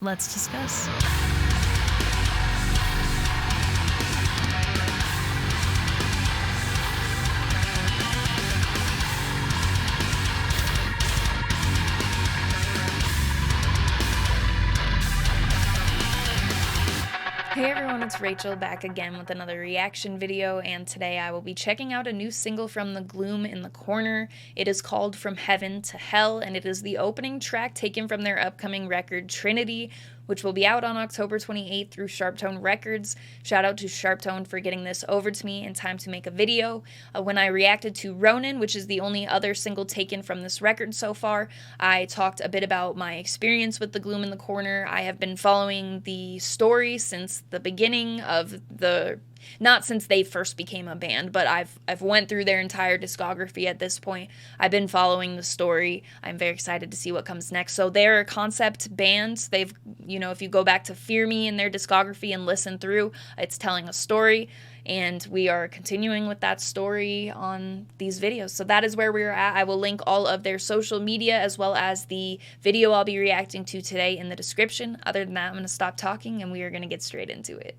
Let's discuss. Hey everyone, it's Rachel back again with another reaction video, and today I will be checking out a new single from the Gloom in the Corner. It is called From Heaven to Hell, and it is the opening track taken from their upcoming record Trinity, which will be out on October 28th through Sharptone Records. Shout out to Sharptone for getting this over to me in time to make a video. When I reacted to Ronin, which is the only other single taken from this record so far, I talked a bit about my experience with the Gloom in the Corner. I have been following the story since the beginning of not since they first became a band, but I've went through their entire discography at this point. I've been following the story. I'm very excited to see what comes next. So they're a concept band. They've, if you go back to Fear Me in their discography and listen through, it's telling a story, and we are continuing with that story on these videos. So that is where we're at. I will link all of their social media as well as the video I'll be reacting to today in the description. Other than that, I'm going to stop talking and we are going to get straight into it.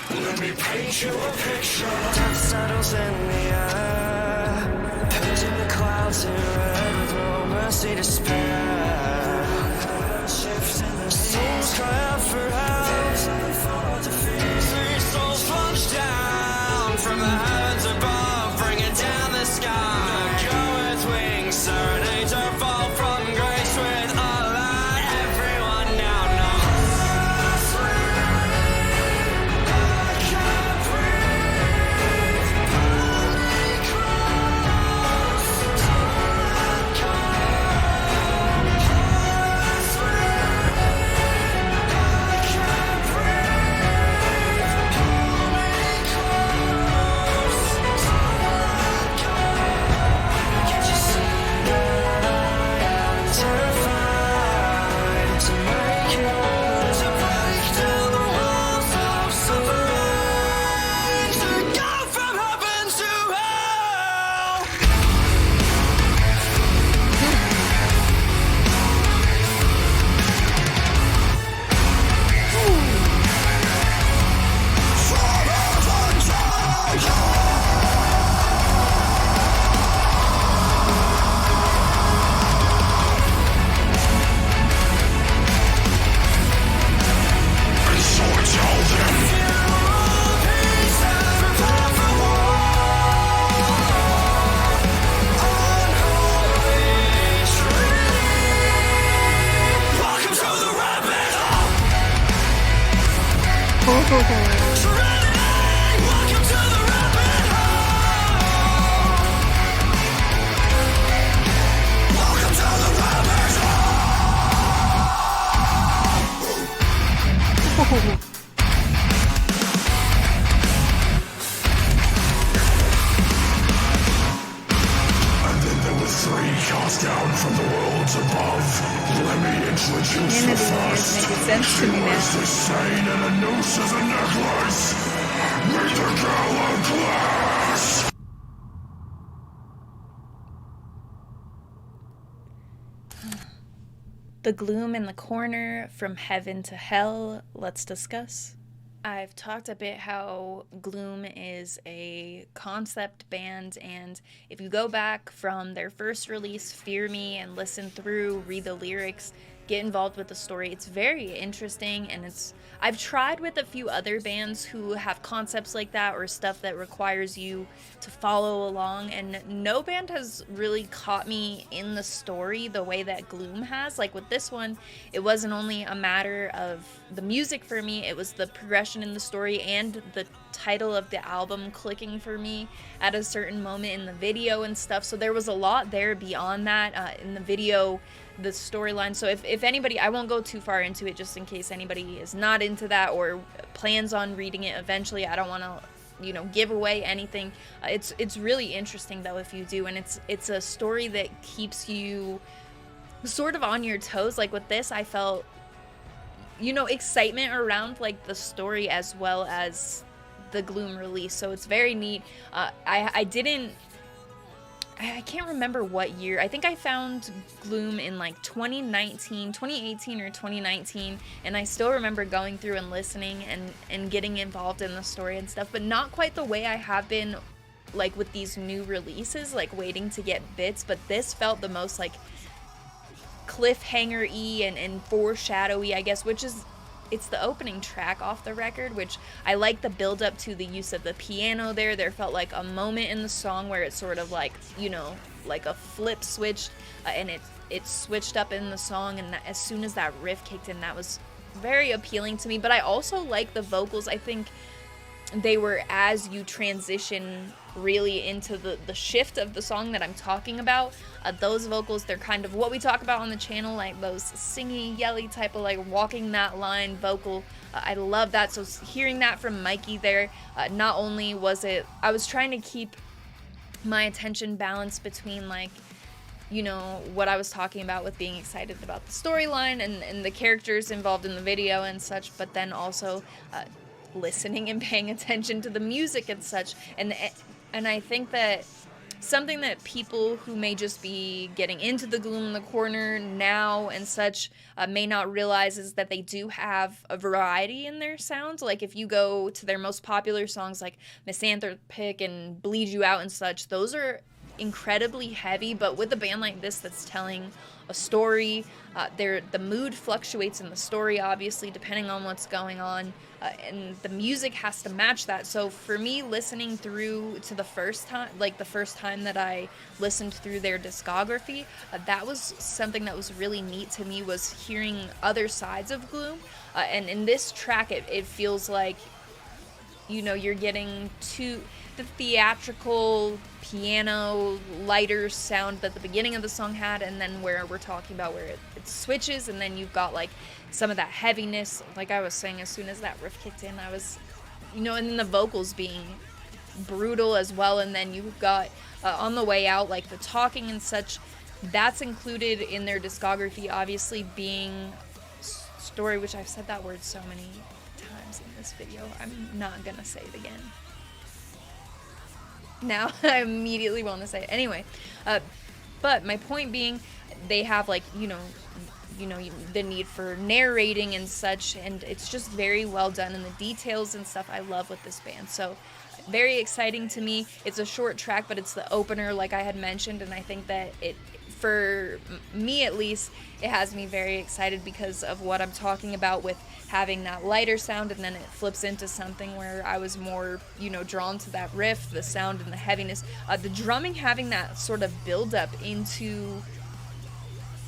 Let me paint you a picture. Death settles in the air, painting the clouds in red with no mercy to spare. Shifting the souls cry out for help. Three souls plunge down from the heavens above, bringing down the sky. Go with wings, serenade to fall from grace with all that everyone now knows. Down from the worlds above. Let me introduce Trinity you is first. making sense to me She now. wears the stain and a noose as a necklace. Meet the girl of glass. The Gloom in the Corner, From Heaven to Hell. Let's discuss. I've talked a bit how Gloom is a concept band, and if you go back from their first release, Fear Me, and listen through, read the lyrics, get involved with the story, it's very interesting. And I've tried with a few other bands who have concepts like that or stuff that requires you to follow along, and no band has really caught me in the story the way that Gloom has. Like with this one, it wasn't only a matter of the music for me, it was the progression in the story and the title of the album clicking for me at a certain moment in the video and stuff. So there was a lot there beyond that in the video, the storyline. So if anybody, I won't go too far into it just in case anybody is not into that or plans on reading it eventually. I don't want to give away anything. It's really interesting though if you do, and it's a story that keeps you sort of on your toes. Like with this, I felt excitement around like the story as well as the Gloom release, so it's very neat. I didn't I can't remember what year. I think I found Gloom in like 2018 or 2019, and I still remember going through and listening and getting involved in the story and stuff, but not quite the way I have been like with these new releases, like waiting to get bits. But this felt the most like cliffhanger-y and foreshadowy, I guess, which is, it's the opening track off the record, which I like the build up to the use of the piano there. There felt like a moment in the song where it's sort of like, you know, like a flip switched, and it switched up in the song, and as soon as that riff kicked in, that was very appealing to me. But I also like the vocals. I think they were, as you transition really into the shift of the song that I'm talking about, those vocals, they're kind of what we talk about on the channel, like those singy, yelly type of like walking that line vocal. I love that. So hearing that from Mikey there, not only was it, I was trying to keep my attention balanced between like, you know, what I was talking about with being excited about the storyline and the characters involved in the video and such, but then also listening and paying attention to the music and such. And I think that something that people who may just be getting into the Gloom in the Corner now and such may not realize is that they do have a variety in their sounds. Like if you go to their most popular songs like Misanthropic and Bleed You Out and such, those are incredibly heavy, but with a band like this that's telling a story, the mood fluctuates in the story, obviously, depending on what's going on, and the music has to match that. So for me, listening through to the first time that I listened through their discography, that was something that was really neat to me, was hearing other sides of Gloom, and in this track, it feels like, you know, you're getting to the theatrical piano lighter sound that the beginning of the song had, and then where we're talking about where it switches, and then you've got like some of that heaviness, like I was saying, as soon as that riff kicked in, I was, you know, and then the vocals being brutal as well, and then you've got on the way out, like the talking and such, that's included in their discography, obviously being story, which I've said that word so many times in this video, I'm not gonna say it again. Now I immediately want to say it. Anyway, but my point being, they have like, you know, the need for narrating and such, and it's just very well done, and the details and stuff I love with this band. So very exciting to me. It's a short track, but it's the opener, like I had mentioned, and I think that it, for me at least, it has me very excited because of what I'm talking about with having that lighter sound, and then it flips into something where I was more, you know, drawn to that riff, the sound and the heaviness. The drumming having that sort of build up into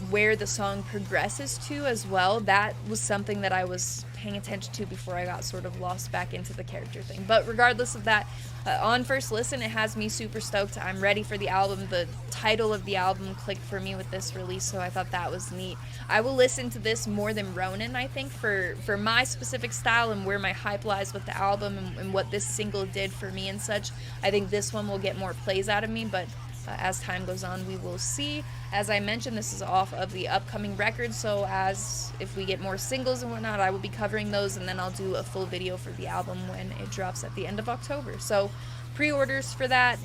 where the song progresses to as well, that was something that I was paying attention to before I got sort of lost back into the character thing. But regardless of that, on first listen, it has me super stoked. I'm ready for the album. The title of the album clicked for me with this release, so I thought that was neat. I will listen to this more than Ronin, I think, for my specific style and where my hype lies with the album and what this single did for me and such. I think this one will get more plays out of me, but as time goes on, we will see. As I mentioned, this is off of the upcoming record, so if we get more singles and whatnot, I will be covering those, and then I'll do a full video for the album when it drops at the end of October. So pre-orders for that,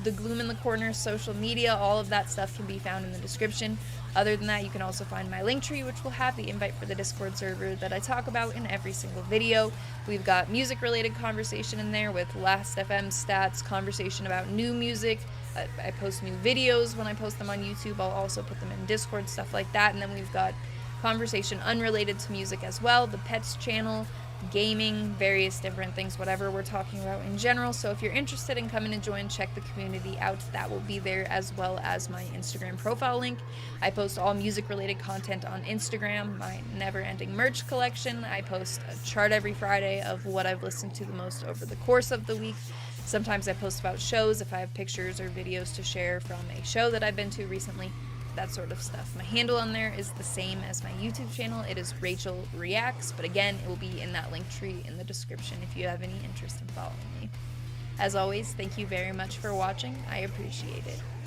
the Gloom in the Corner, social media, all of that stuff can be found in the description. Other than that, you can also find my Linktree, which will have the invite for the Discord server that I talk about in every single video. We've got music-related conversation in there with Last.fm stats, conversation about new music. I post new videos when I post them on YouTube. I'll also put them in Discord, stuff like that. And then we've got conversation unrelated to music as well, the pets channel, gaming, various different things, whatever we're talking about in general. So if you're interested in coming to join, check the community out. That will be there, as well as my Instagram profile link. I post all music related content on Instagram, my never ending merch collection. I post a chart every Friday of what I've listened to the most over the course of the week. Sometimes I post about shows if I have pictures or videos to share from a show that I've been to recently, that sort of stuff. My handle on there is the same as my YouTube channel. It is Rachel Reacts, but again, it will be in that link tree in the description if you have any interest in following me. As always, thank you very much for watching. I appreciate it.